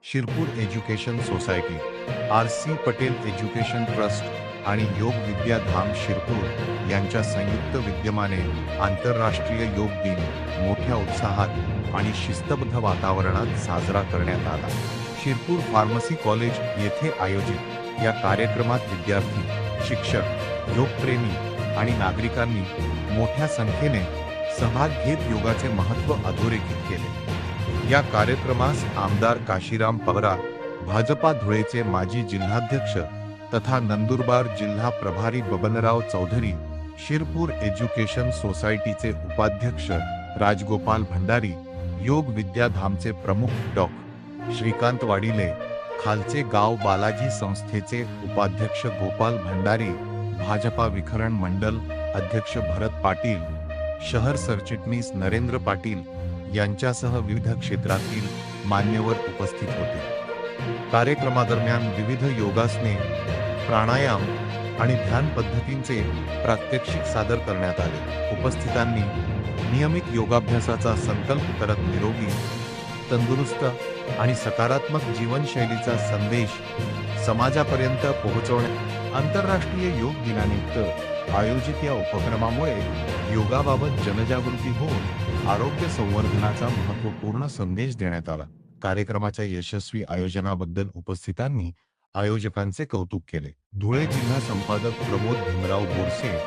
Shirpur education society, RC. Patel education trust आणि योग विद्याधाम शिरपूर यांच्या संयुक्त विद्यमाने आंतरराष्ट्रीय योग दिन मोठ्या उत्साहात आणि शिस्तबद्ध वातावरणात साजरा करण्यात आला। शिरपूर फार्मसी कॉलेज येथे आयोजित या कार्यक्रमात विद्यार्थी, शिक्षक, योगप्रेमी आणि नागरिकांनी मोठ्या संख्येने सहभाग घेत योगाचे महत्त्व अधोरेखित केले। या कार्यक्रमास आमदार काशीराम पवार, भाजपा धुळेचे माजी जिल्हाध्यक्ष तथा नंदुरबार जिल्हा प्रभारी बबनराव चौधरी, शिरपूर एज्युकेशन सोसायटीचे उपाध्यक्ष राजगोपाल भंडारी, योग विद्याधामचे प्रमुख डॉ. श्रीकांत वाडिले, खालचे गाव बालाजी संस्थेचे उपाध्यक्ष गोपाल भंडारी, भाजपा विखरण मंडल अध्यक्ष भरत पाटील, शहर सरचिटणीस नरेंद्र पाटील यांच्यासह विविध क्षेत्रातील मान्यवर उपस्थित होते। कार्यक्रमादरम्यान विविध योगासने, प्राणायाम आणि ध्यान पद्धतींचे प्रात्यक्षिक सादर करण्यात आले। उपस्थितांनी नियमित योगाभ्यासाचा संकल्प करत निरोगी, तंदुरुस्त आणि सकारात्मक जीवनशैलीचा संदेश समाजापर्यंत पोहोचवणे। आंतरराष्ट्रीय योग दिनानिमित्त आयोजित या उपक्रमामुळे योगाबाबत जनजागृती होऊन आरोग्य संवर्धनाचा महत्त्वपूर्ण संदेश देण्यात आला। कार्यक्रमाच्या यशस्वी आयोजनाबद्दल उपस्थितांनी आयोजकांचे कौतुक केले। धुळे जिल्हा संपादक प्रमोद भीमराव बोरसे